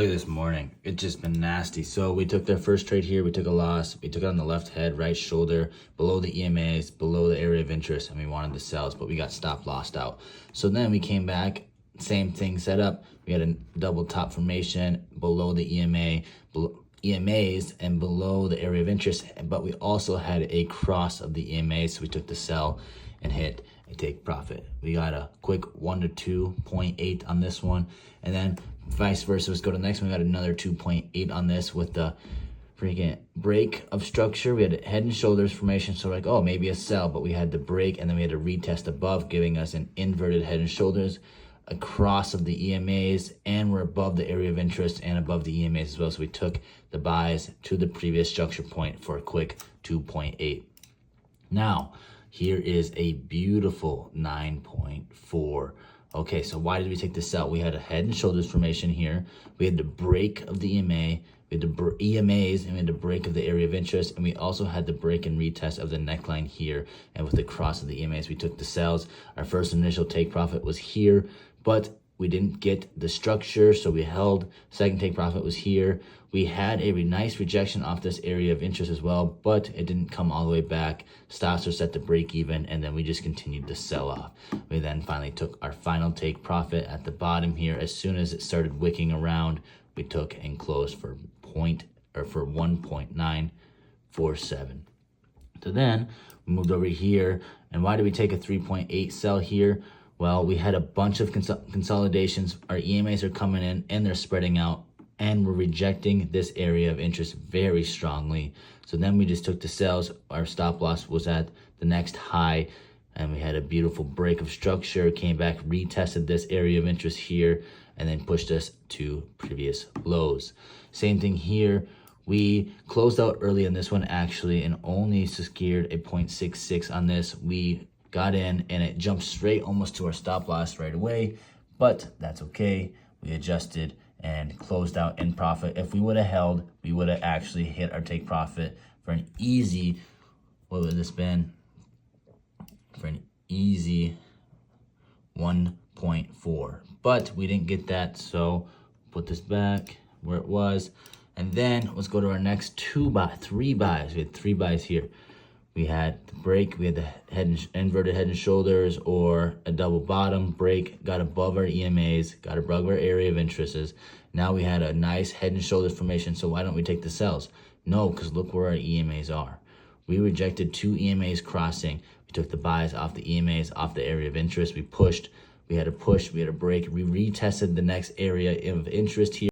Look at this morning. It's just been nasty. So we took their first trade here. We took a loss. We took it on the left head, right shoulder, below the EMAs, below the area of interest, and we wanted the sells, but we got stop lossed out. So then we came back, same thing set up. We had a double top formation below the EMAs and below the area of interest, but we also had a cross of the EMAs, so we took the sell and hit a take profit. We got a quick 1 to 2.8 on this one, and then vice versa. Let's go to the next one. We got another 2.8 on this with the freaking break of structure. We had a head and shoulders formation, so like, oh, maybe a sell, but we had the break, and then we had a retest above, giving us an inverted head and shoulders, a cross of the EMAs, and we're above the area of interest and above the EMAs as well. So we took the buys to the previous structure point for a quick 2.8. Now, here is a beautiful 9.4. Okay, so why did we take this out? We had a head and shoulders formation here. We had the break of the EMA, we had the EMAs, and we had the break of the area of interest, and we also had the break and retest of the neckline here. And with the cross of the EMAs, we took the sells. Our first initial take profit was here, but we didn't get the structure, so we held. Second take profit was here. We had a nice rejection off this area of interest as well, but it didn't come all the way back. Stops were set to break even, and then we just continued to sell off. We then finally took our final take profit at the bottom here. As soon as it started wicking around, we took and closed for 1.947. So then we moved over here, and why did we take a 3.8 sell here? Well, we had a bunch of consolidations. Our EMAs are coming in and they're spreading out, and we're rejecting this area of interest very strongly. So then we just took the sells. Our stop loss was at the next high, and we had a beautiful break of structure, came back, retested this area of interest here, and then pushed us to previous lows. Same thing here. We closed out early in this one actually and only secured a 0.66 on this. We got in and it jumped straight almost to our stop loss right away, but that's okay. We adjusted and closed out in profit. If we would have held, we would have actually hit our take profit for an easy, what would this been? For an easy 1.4, but we didn't get that, so put this back where it was. And then let's go to our next three buys. We had 3 buys here. We had the break, we had the inverted head and shoulders, or a double bottom break, got above our EMAs, got above our area of interests. Now we had a nice head and shoulders formation, so why don't we take the sells? No, because look where our EMAs are. We rejected 2 EMAs crossing. We took the buys off the EMAs, off the area of interest. We pushed, we had a push, we had a break. We retested the next area of interest here.